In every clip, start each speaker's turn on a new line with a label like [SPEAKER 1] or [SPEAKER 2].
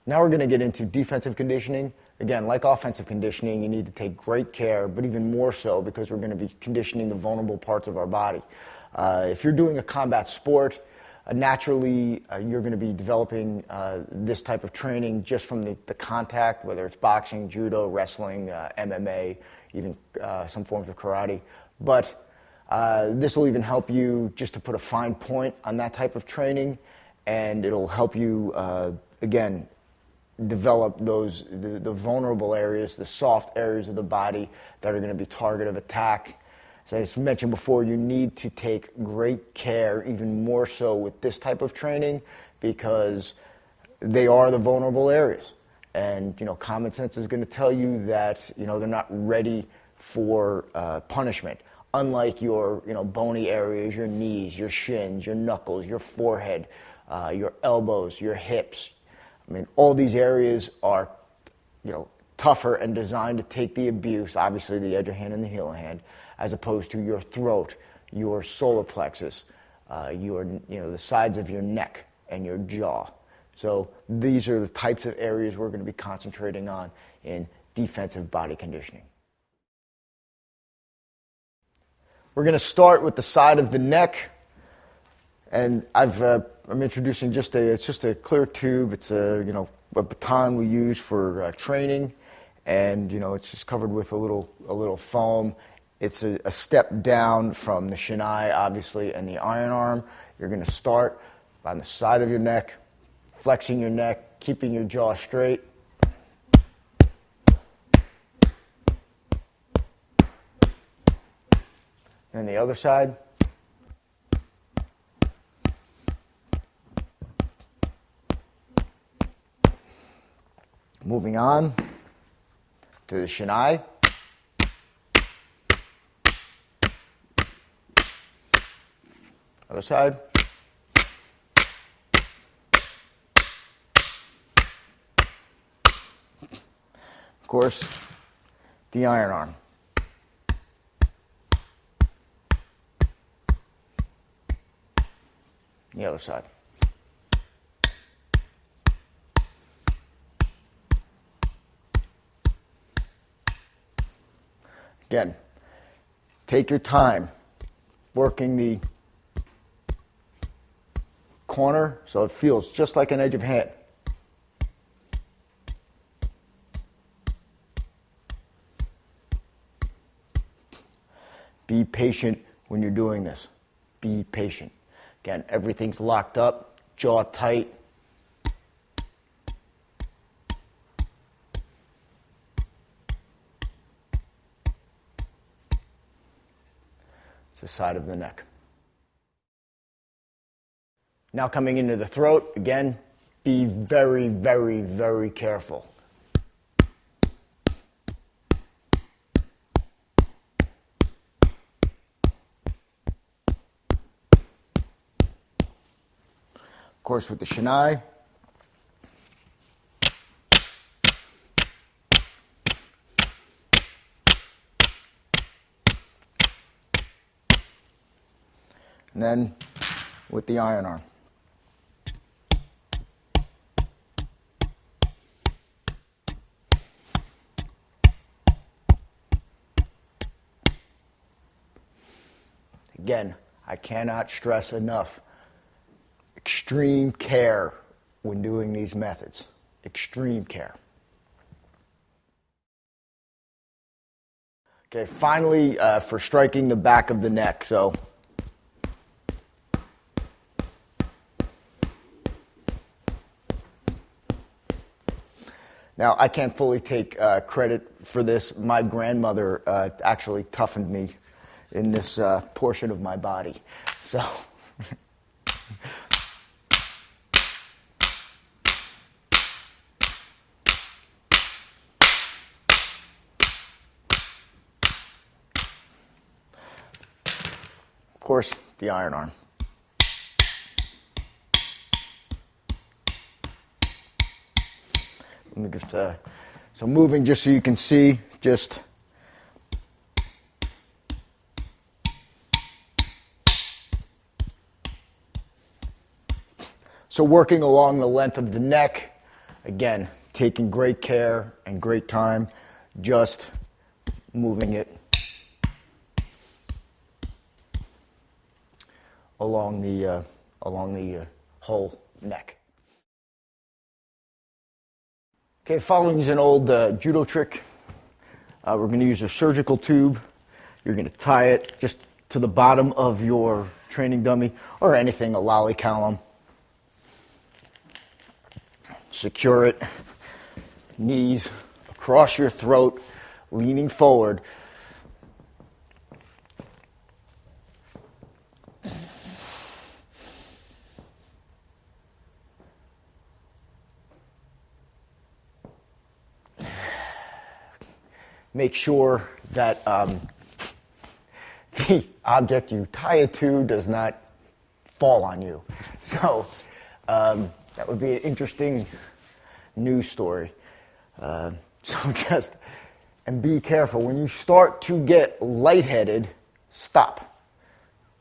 [SPEAKER 1] Now we're going to get into defensive conditioning. Again, like offensive conditioning, you need to take great care, but even more so because we're going to be conditioning the vulnerable parts of our body. If you're doing a combat sport, naturally you're going to be developing this type of training just from the contact, whether it's boxing, judo, wrestling, MMA, even some forms of karate. But this will even help you just to put a fine point on that type of training, and it'll help you, again, develop the vulnerable areas, the soft areas of the body that are going to be target of attack. As I mentioned before, you need to take great care, even more so with this type of training, because they are the vulnerable areas. And common sense is going to tell you that they're not ready for punishment. Unlike your bony areas, your knees, your shins, your knuckles, your forehead, your elbows, your hips. I mean, all these areas are, tougher and designed to take the abuse, obviously the edge of hand and the heel of hand, as opposed to your throat, your solar plexus, the sides of your neck and your jaw. So these are the types of areas we're going to be concentrating on in defensive body conditioning. We're going to start with the side of the neck, and I'm introducing it's just a clear tube. It's a baton we use for training, and it's just covered with a little foam. It's a step down from the shinai, obviously, and the iron arm. You're going to start on the side of your neck, flexing your neck, keeping your jaw straight. And the other side. Moving on to the shinai. Other side. Of course, the iron arm. The other side. Again, take your time working the corner so it feels just like an edge of hand. Be patient when you're doing this. Be patient. Again, everything's locked up, jaw tight. It's the side of the neck. Now coming into the throat, again, be very, very, very careful. Of course, with the shinai. And then with the iron arm. Again, I cannot stress enough, extreme care when doing these methods. Extreme care. Okay, finally, for striking the back of the neck. So, now I can't fully take credit for this. My grandmother actually toughened me in this portion of my body. So, of course, the iron arm. Let me just, so moving just so you can see, just so working along the length of the neck, Again, taking great care and great time, just moving it along the whole neck. Okay, the following is an old judo trick. We're going to use a surgical tube. You're going to tie it just to the bottom of your training dummy or anything, a lolly column. Secure it, knees across your throat, leaning forward. Make sure that the object you tie it to does not fall on you. So that would be an interesting news story. So and be careful. When you start to get lightheaded, stop.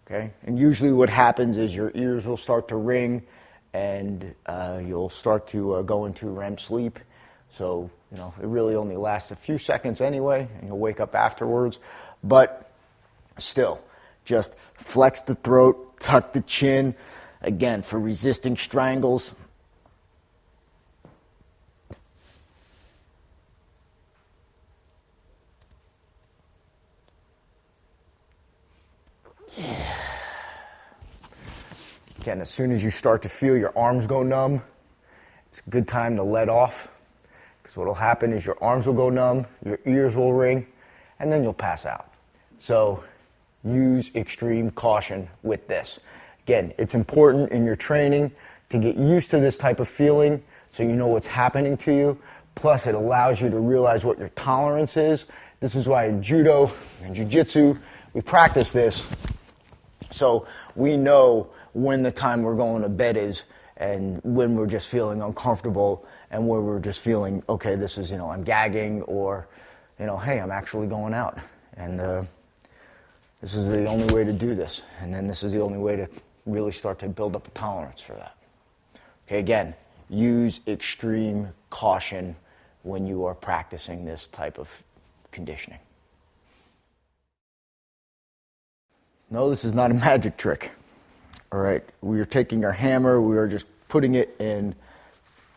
[SPEAKER 1] Okay? And usually what happens is your ears will start to ring and you'll start to go into REM sleep. So, it really only lasts a few seconds anyway, and you'll wake up afterwards. But still, just flex the throat, tuck the chin. Again, for resisting strangles. Again, as soon as you start to feel your arms go numb, it's a good time to let off. Because what will happen is your arms will go numb, your ears will ring, and then you'll pass out. So use extreme caution with this. Again, it's important in your training to get used to this type of feeling so you know what's happening to you. Plus, it allows you to realize what your tolerance is. This is why in judo and jiu-jitsu, we practice this so we know when the time we're going to bed is and when we're just feeling uncomfortable and where we're just feeling, okay, this is, I'm gagging or, hey, I'm actually going out. And this is the only way to do this. And then this is the only way to really start to build up a tolerance for that. Okay, again, use extreme caution when you are practicing this type of conditioning. No, this is not a magic trick. All right, we are taking our hammer, we are just putting it in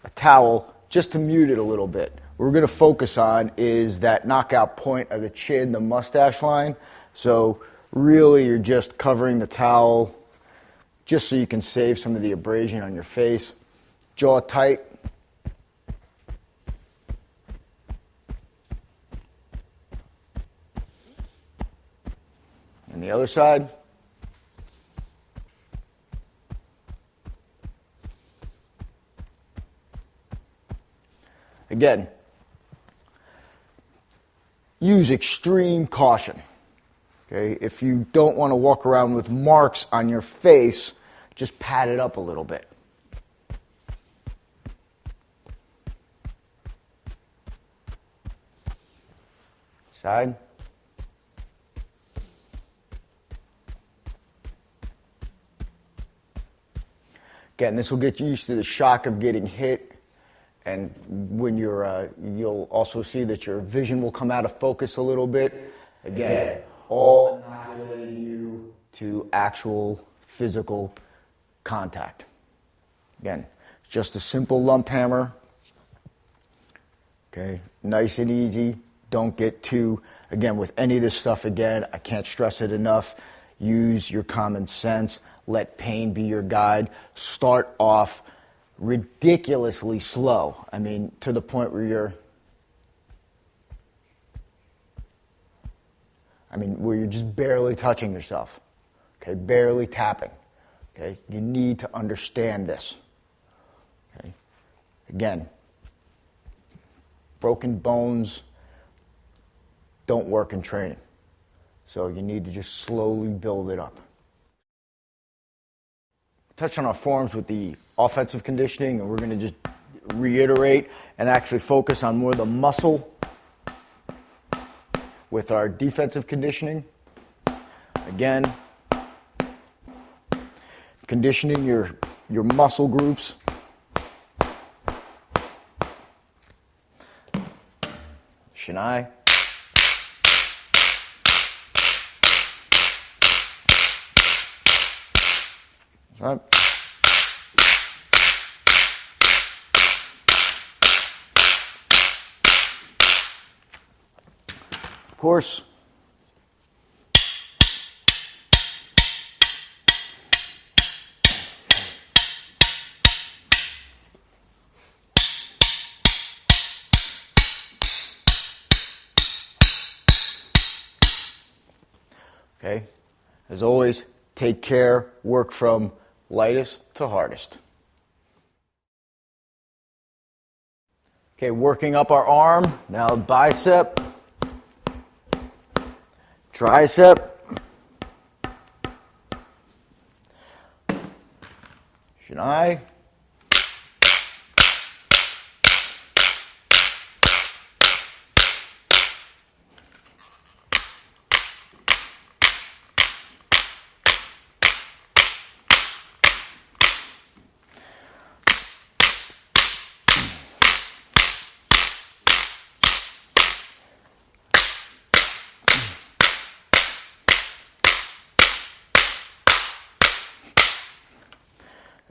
[SPEAKER 1] a towel just to mute it a little bit. What we're going to focus on is that knockout point of the chin, the mustache line. So really you're just covering the towel just so you can save some of the abrasion on your face. Jaw tight. And the other side. Again, use extreme caution. Okay? If you don't want to walk around with marks on your face, just pat it up a little bit. Side. Again, this will get you used to the shock of getting hit. And when you'll also see that your vision will come out of focus a little bit. Again, all inoculating you to actual physical contact. Again, just a simple lump hammer. Okay, nice and easy. Don't get too, again, with any of this stuff, again, I can't stress it enough. Use your common sense. Let pain be your guide. Start off ridiculously slow. I mean, to the point where you're just barely touching yourself. Okay, barely tapping. Okay, you need to understand this. Okay, again, broken bones don't work in training. So you need to just slowly build it up. Touch on our forms with the offensive conditioning, and we're going to just reiterate and actually focus on more the muscle with our defensive conditioning. Again, conditioning your muscle groups. Shinai. Up. Of course. Okay. As always, take care, work from lightest to hardest. Okay, working up our arm, now bicep, tricep, Shinai,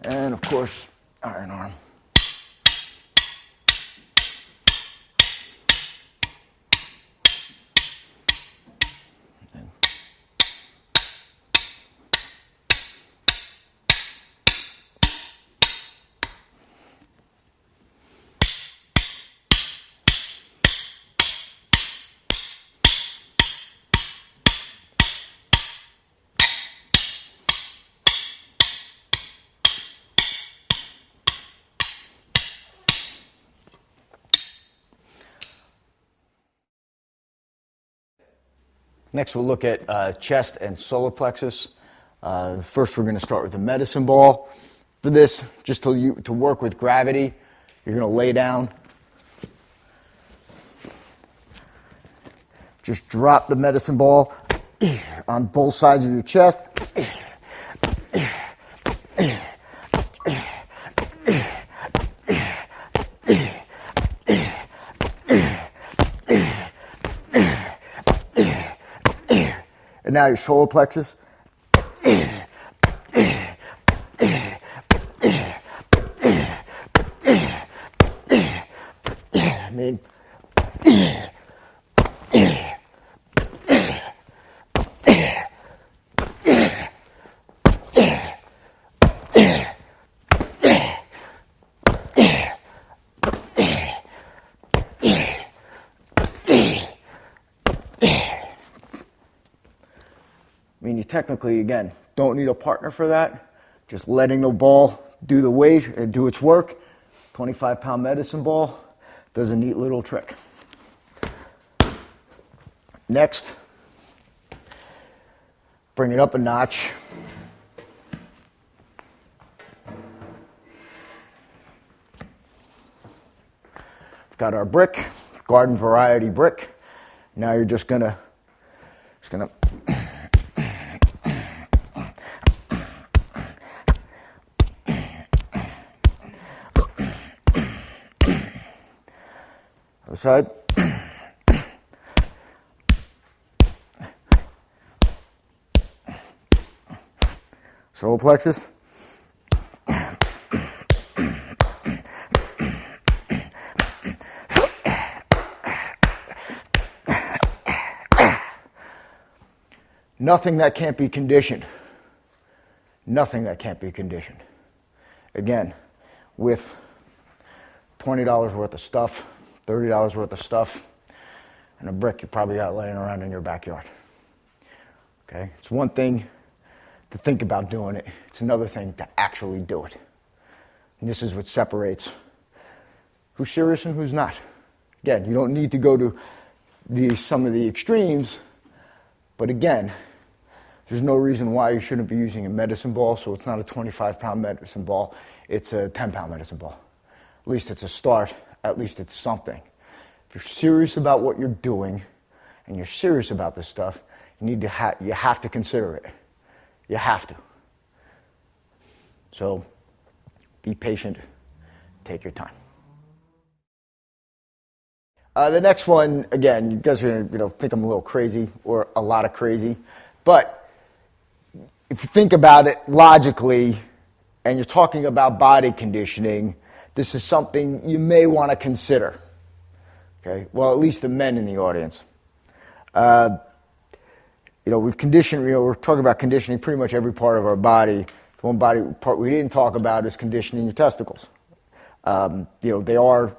[SPEAKER 1] and of course, iron arm. Next, we'll look at chest and solar plexus. First, we're going to start with the medicine ball. For this, just to work with gravity, you're going to lay down. Just drop the medicine ball on both sides of your chest. And now your solar plexus. I mean, you technically, again, don't need a partner for that. Just letting the ball do the weight and do its work. 25-pound medicine ball does a neat little trick. Next, bring it up a notch. We've got our brick, garden variety brick. Now you're just gonna other side. Solar plexus. Nothing that can't be conditioned. Nothing that can't be conditioned. Again, with $20 worth of stuff, $30 worth of stuff, and a brick you probably got laying around in your backyard. Okay? It's one thing to think about doing it. It's another thing to actually do it. And this is what separates who's serious and who's not. Again, you don't need to go to some of the extremes, but again, there's no reason why you shouldn't be using a medicine ball, so it's not a 25-pound medicine ball, it's a 10-pound medicine ball. At least it's a start, at least it's something. If you're serious about what you're doing, and you're serious about this stuff, you have to consider it. You have to. So, be patient, take your time. The next one, again, you guys are going to think I'm a little crazy or a lot of crazy, but if you think about it logically and you're talking about body conditioning, this is something you may want to consider. Okay? Well, at least the men in the audience. We've conditioned, we're talking about conditioning pretty much every part of our body. The one body part we didn't talk about is conditioning your testicles. They are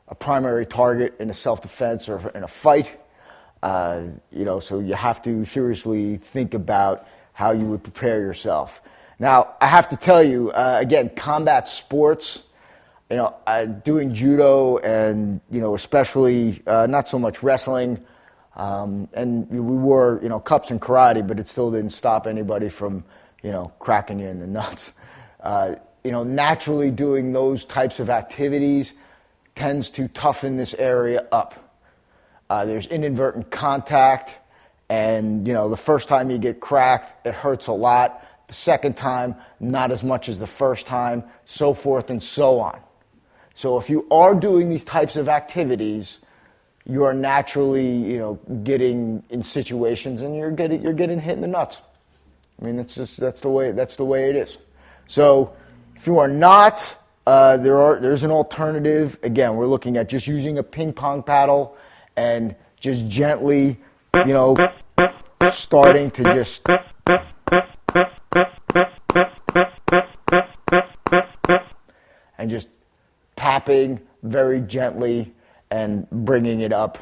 [SPEAKER 1] a primary target in a self-defense or in a fight. So you have to seriously think about how you would prepare yourself. Now, I have to tell you, again, combat sports, doing judo and, especially not so much wrestling, and we wore, cups in karate, but it still didn't stop anybody from, cracking you in the nuts. Naturally doing those types of activities tends to toughen this area up. There's inadvertent contact, and, the first time you get cracked, it hurts a lot. The second time, not as much as the first time, so forth and so on. So if you are doing these types of activities, you are naturally, getting in situations and you're getting hit in the nuts. I mean, that's the way it is. So if you are not, there's an alternative. Again, we're looking at just using a ping pong paddle and just gently, starting to just and just tapping very gently and bringing it up.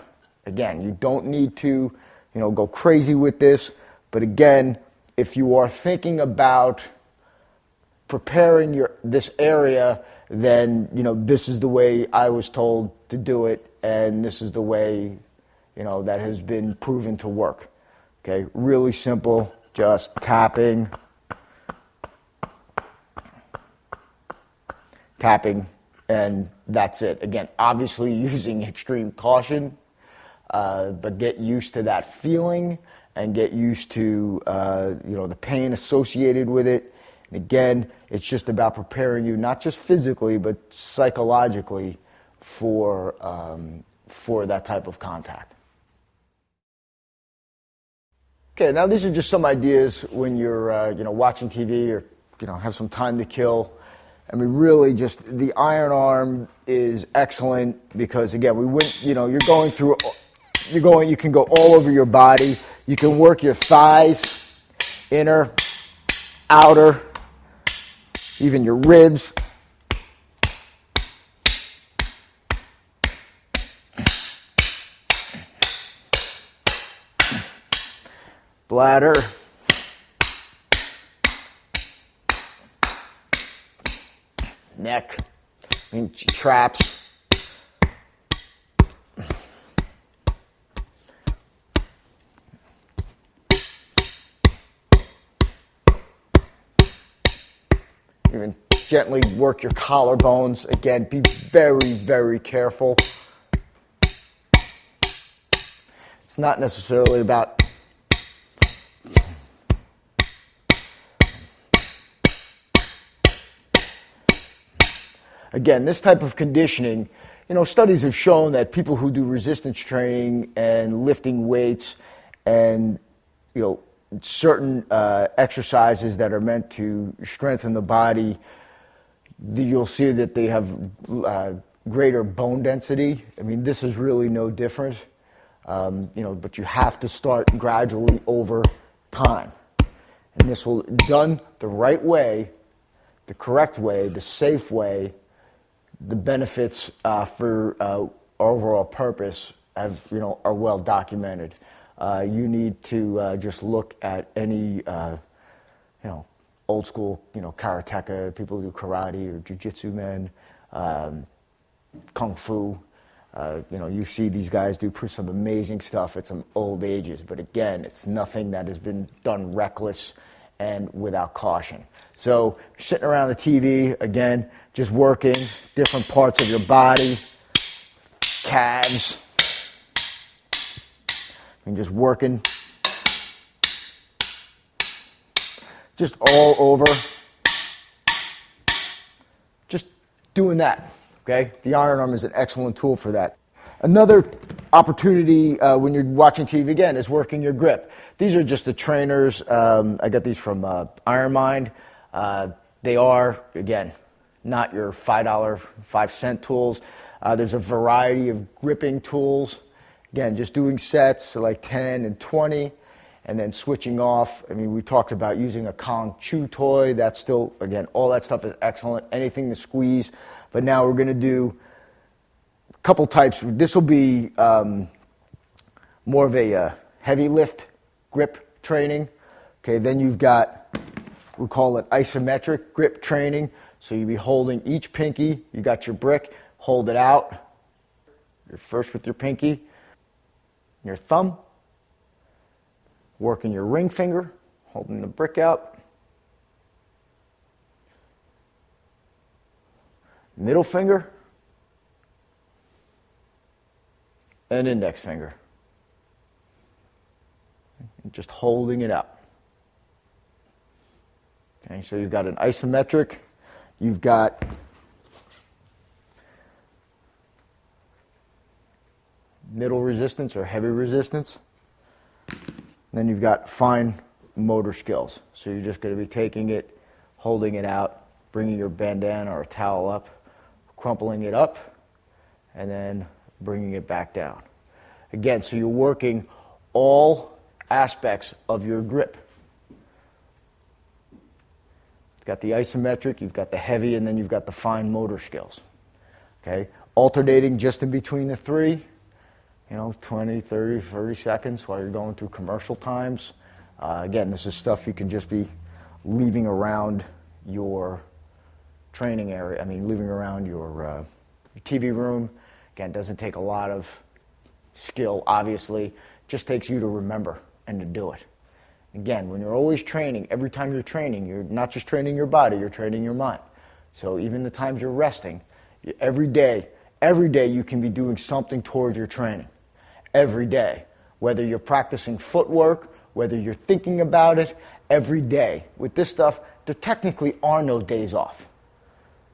[SPEAKER 1] Again, you don't need to, go crazy with this. But again, if you are thinking about preparing this area, then, this is the way I was told to do it. And this is the way, that has been proven to work. Okay, really simple, just tapping, and that's it. Again, obviously using extreme caution, but get used to that feeling and get used to, the pain associated with it. And again, it's just about preparing you, not just physically, but psychologically for that type of contact. Okay, now these are just some ideas when you're, watching TV or, have some time to kill. I mean, really just the iron arm is excellent because, again, you can go all over your body. You can work your thighs, inner, outer, even your ribs. Bladder. Neck. Traps. Even gently work your collarbones. Again, be very, very careful. It's not necessarily about again, this type of conditioning, studies have shown that people who do resistance training and lifting weights and, certain exercises that are meant to strengthen the body, you'll see that they have greater bone density. I mean, this is really no different, but you have to start gradually over time. And this will, done the right way, the correct way, the safe way, the benefits for our overall purpose are well documented. You need to just look at any old school karateka, people who do karate or jiu-jitsu men, kung fu. You see these guys do some amazing stuff at some old ages, but again, it's nothing that has been done reckless and without caution. So sitting around the TV, again, just working different parts of your body, calves, and just working just all over, just doing that, okay? The iron arm is an excellent tool for that. Another opportunity when you're watching TV again is working your grip. These are just the trainers. I got these from Iron Mind. They are, again, not your $5, 5-cent tools. There's a variety of gripping tools. Again, just doing sets, so like 10 and 20, and then switching off. I mean, we talked about using a Kong chew toy. That's still, again, all that stuff is excellent. Anything to squeeze. But now we're going to do a couple types. This will be more of a heavy lift grip training. Okay, then you've got, we call it isometric grip training. So you'll be holding each pinky. You got your brick, hold it out. You're first with your pinky, your thumb, working your ring finger, holding the brick out. Middle finger and index finger. Just holding it out. Okay, so you've got an isometric. You've got middle resistance or heavy resistance. Then you've got fine motor skills. So you're just going to be taking it, holding it out, bringing your bandana or a towel up, crumpling it up, and then bringing it back down. Again, so you're working all aspects of your grip. You've got the isometric, you've got the heavy, and then you've got the fine motor skills. Okay? Alternating just in between the three, 20, 30, 30 seconds while you're going through commercial times. Again, this is stuff you can just be leaving around your training area. I mean, leaving around your TV room. Again, it doesn't take a lot of skill, obviously. It just takes you to remember and to do it. Again, when you're always training, every time you're training, you're not just training your body, you're training your mind. So even the times you're resting, every day you can be doing something towards your training. Every day. Whether you're practicing footwork, whether you're thinking about it, every day. With this stuff, there technically are no days off.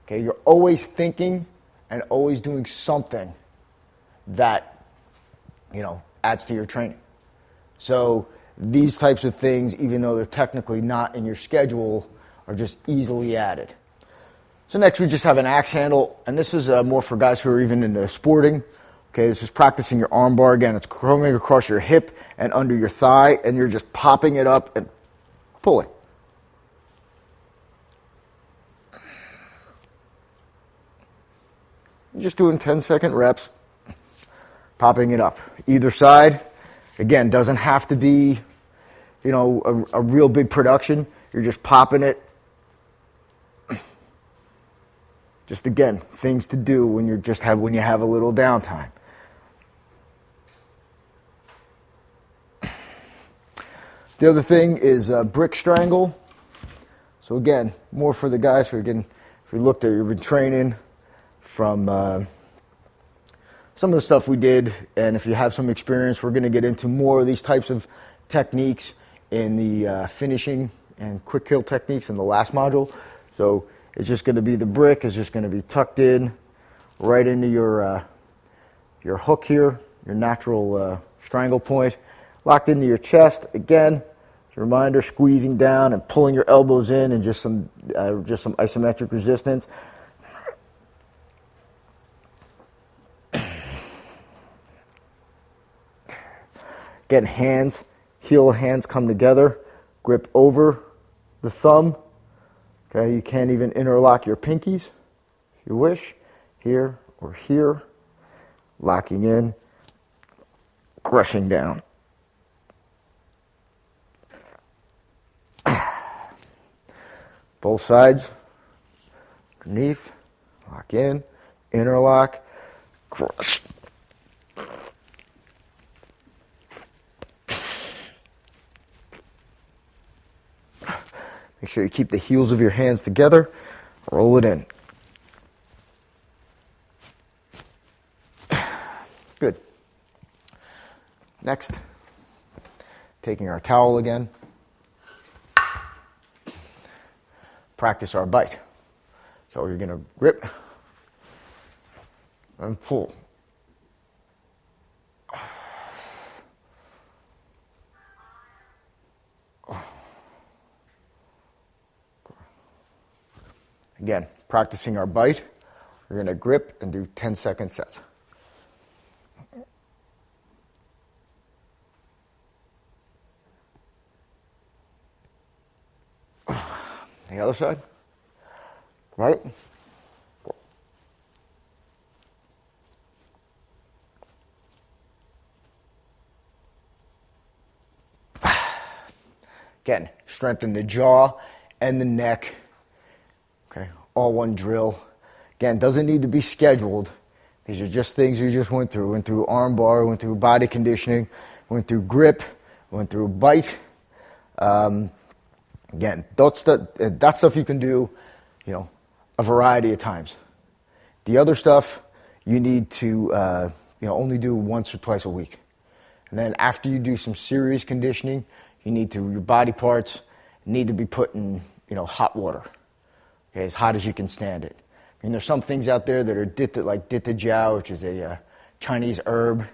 [SPEAKER 1] Okay, you're always thinking and always doing something that, adds to your training. So these types of things, even though they're technically not in your schedule, are just easily added. So next we just have an axe handle, and this is more for guys who are even into sporting. Okay, this is practicing your arm bar. Again, it's coming across your hip and under your thigh, and you're just popping it up and pulling. You're just doing 10-second reps, popping it up. Either side, again, doesn't have to be a real big production. You're just popping it. Just again, things to do when you have a little downtime. The other thing is brick strangle. So again, more for the guys who again, if you looked at, you've been training from some of the stuff we did, and if you have some experience, we're going to get into more of these types of techniques in the finishing and quick kill techniques in the last module. So it's just going to be the brick is just going to be tucked in right into your hook here, your natural strangle point, locked into your chest. Again, as a reminder, squeezing down and pulling your elbows in, and just some isometric resistance. Again, heel hands come together, grip over the thumb. Okay, you can even interlock your pinkies if you wish, here or here, locking in, crushing down. Both sides, underneath, lock in, interlock, crush. Make sure you keep the heels of your hands together. Roll it in. Good. Next, taking our towel again. Practice our bite. So you're going to grip and pull. Again, practicing our bite. We're going to grip and do 10-second sets. The other side. Right? Again, strengthen the jaw and the neck. Okay, all one drill. Again, doesn't need to be scheduled. These are just things we just went through. Went through arm bar, went through body conditioning, went through grip, went through bite. Again, that stuff you can do, a variety of times. The other stuff you need to, only do once or twice a week. And then after you do some serious conditioning, your body parts need to be put in, hot water. Okay, as hot as you can stand it. I mean, there's some things out there that are like Ditta Jiao, which is a Chinese herb.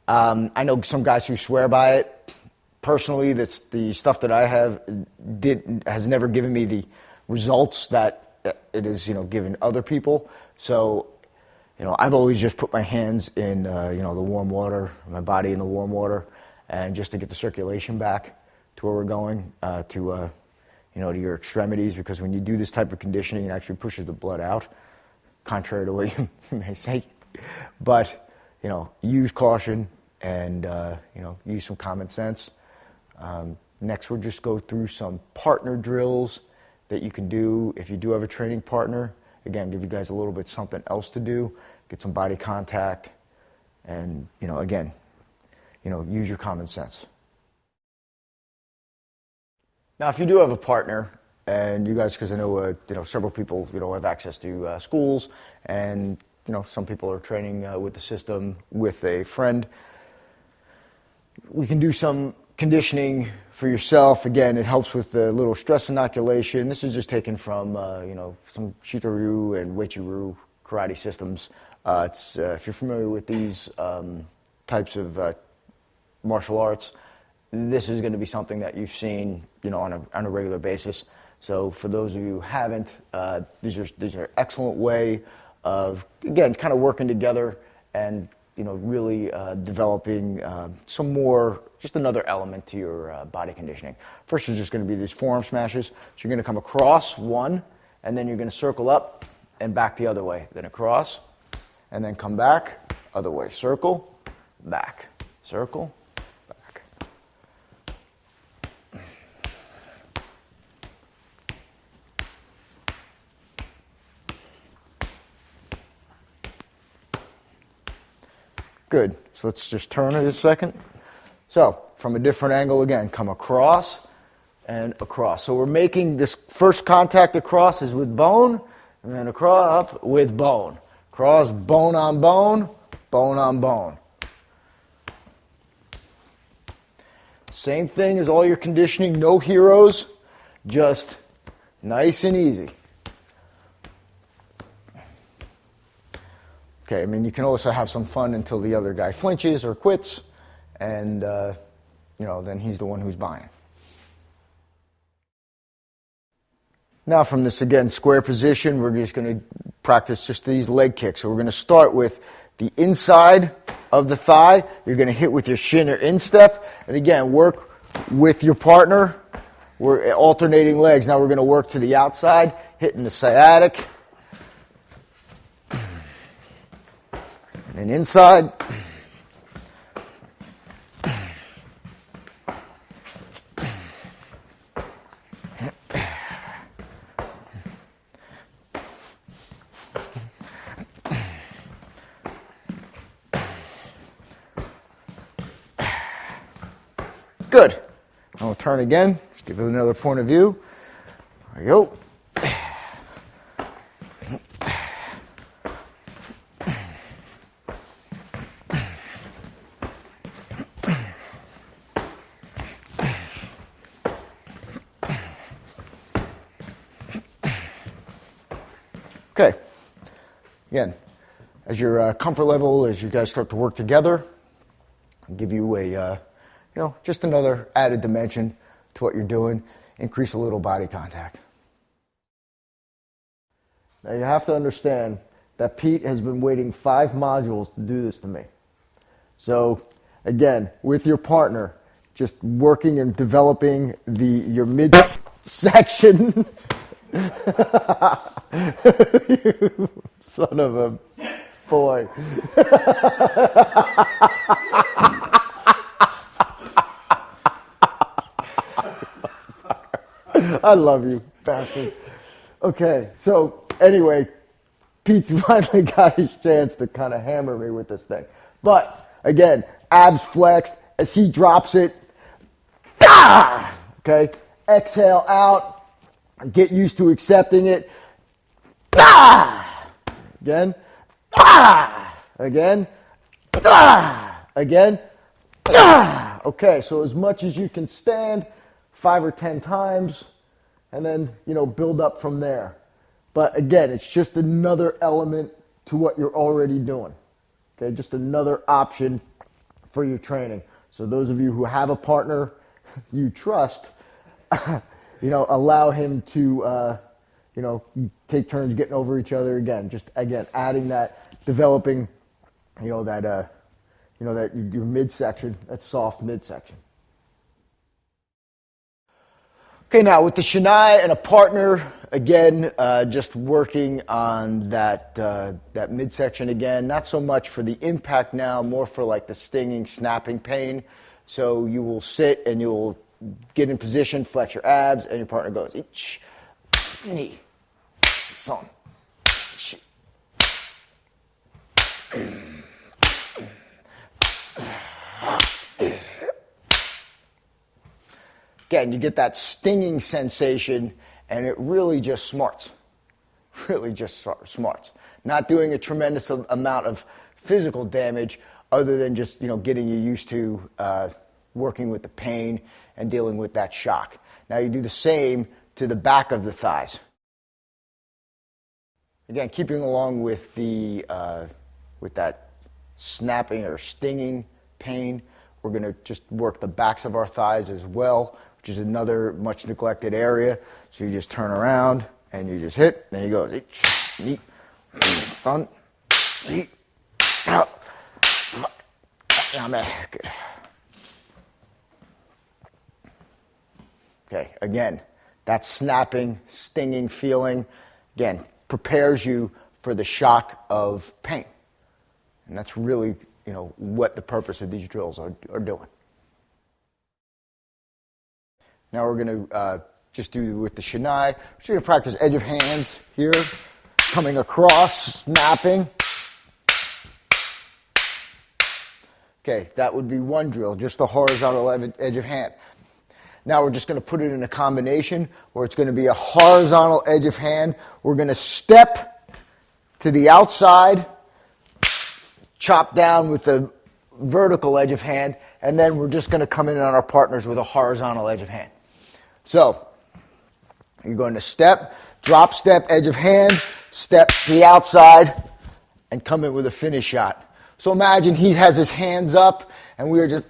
[SPEAKER 1] I know some guys who swear by it. Personally, that's the stuff that I has never given me the results that it has, given other people. So, I've always just put my hands in, the warm water, my body in the warm water, and just to get the circulation back to where we're going, to your extremities, because when you do this type of conditioning, it actually pushes the blood out, contrary to what you may say. But, use caution and, use some common sense. Next, we'll just go through some partner drills that you can do if you do have a training partner. Again, give you guys a little bit something else to do, get some body contact, and, again, use your common sense. Now, if you do have a partner, and you guys, because I know, several people, have access to schools, and, some people are training with the system with a friend, we can do some conditioning for yourself. Again, it helps with a little stress inoculation. This is just taken from, some Shito-ryu and Uechi-ryu karate systems. If you're familiar with these types of martial arts, this is going to be something that you've seen, on a regular basis. So for those of you who haven't, these are an excellent way of, again, kind of working together and, really developing some more, just another element to your body conditioning. First, you're just going to be these forearm smashes. So you're going to come across one, and then you're going to circle up and back the other way. Then across, and then come back, other way. Circle, back, circle, back. Good. So let's just turn it a second. So from a different angle again, come across and across. So we're making this first contact across is with bone, and then across up with bone. Cross, bone on bone, bone on bone. Same thing as all your conditioning, no heroes, just nice and easy. Okay, I mean, you can also have some fun until the other guy flinches or quits, and, then he's the one who's buying. Now from this, again, square position, we're just going to practice just these leg kicks. So we're going to start with the inside of the thigh. You're going to hit with your shin or instep. And again, work with your partner. We're alternating legs. Now we're going to work to the outside, hitting the sciatic. And inside. Good. I'll turn again. Just give it another point of view. There you go. Okay. Again, as your comfort level, as you guys start to work together, I'll give you a, just another added dimension to what you're doing. Increase a little body contact. Now you have to understand that Pete has been waiting 5 modules to do this to me. So again, with your partner, just working and developing your midsection. You son of a boy. I love you, bastard. Okay, so anyway, Pete's finally got his chance to kind of hammer me with this thing. But again, abs flexed as he drops it. Ah! Okay, exhale out. Get used to accepting it. Ah! Again. Ah! Again. Ah! Again. Ah! Okay, so as much as you can stand, 5 or 10 times, and then, build up from there. But again, it's just another element to what you're already doing. Okay, just another option for your training. So those of you who have a partner you trust, allow him to, take turns getting over each other again. Just again, adding that, developing, that your midsection, that soft midsection. Okay, now with the Shinai and a partner, again, just working on that midsection again. Not so much for the impact now, more for like the stinging, snapping pain. So you will sit and you'll get in position, flex your abs, and your partner goes, ich, ni, son, chi. Again, you get that stinging sensation, and it really just smarts. Really just smarts. Not doing a tremendous amount of physical damage other than just, getting you used to working with the pain and dealing with that shock. Now you do the same to the back of the thighs. Again, keeping along with with that snapping or stinging pain, we're going to just work the backs of our thighs as well, which is another much neglected area. So you just turn around and you just hit, then you go, neat, fun, neat, out. Good. Okay, again, that snapping, stinging feeling, again, prepares you for the shock of pain. And that's really, what the purpose of these drills are doing. Now we're going to just do with the Shinai. We're just going to practice edge of hands here, coming across, snapping. Okay, that would be one drill, just the horizontal edge of hand. Now we're just going to put it in a combination where it's going to be a horizontal edge of hand. We're going to step to the outside, chop down with the vertical edge of hand, and then we're just going to come in on our partners with a horizontal edge of hand. So you're going to step, drop step, edge of hand, step to the outside, and come in with a finish shot. So imagine he has his hands up, and we are just...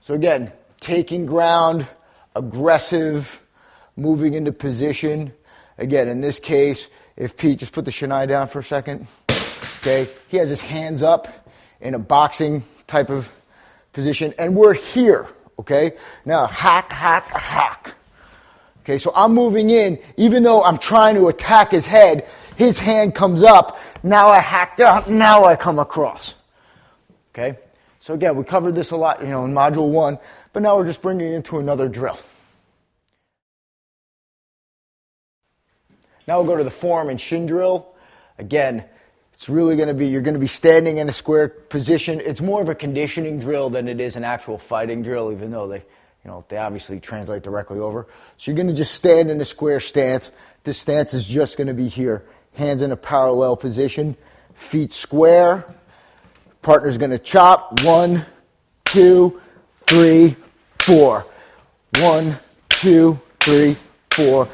[SPEAKER 1] So again, taking ground, aggressive, moving into position. Again, in this case, if Pete, just put the Shinai down for a second. Okay, he has his hands up in a boxing type of position, and we're here. Okay, now hack, hack, hack. Okay, so I'm moving in, even though I'm trying to attack his head, his hand comes up, now I hack down, now I come across. Okay, so again, we covered this a lot, in module 1, but now we're just bringing it into another drill. Now we'll go to the forearm and shin drill. Again, it's really going to be, you're going to be standing in a square position. It's more of a conditioning drill than it is an actual fighting drill, even though they obviously translate directly over. So you're going to just stand in a square stance. This stance is just going to be here. Hands in a parallel position, feet square. Partner's going to chop. 1, 2, 3, 4. 1, 2, 3, 4.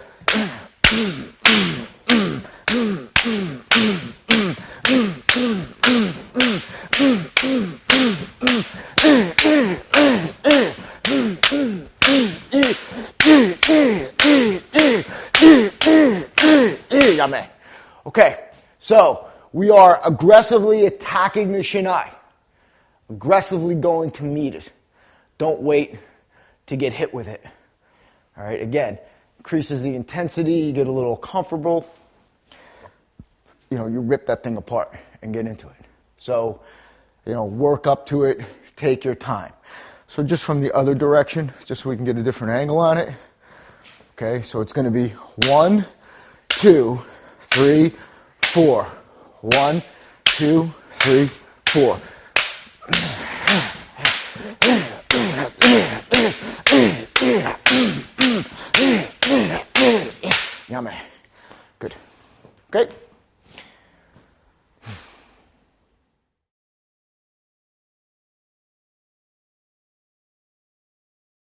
[SPEAKER 1] Yame. Okay, so we are aggressively attacking the shinai. Aggressively going to meet it. Don't wait to get hit with it. All right, again, increases the intensity, you get a little comfortable. You know, you rip that thing apart and get into it. So, you know, work up to it, take your time. So just from the other direction, just so we can get a different angle on it. Okay, so it's going to be 1, 2, 3, 4. 1, 2, 3, 4. Yummy. Good. Okay.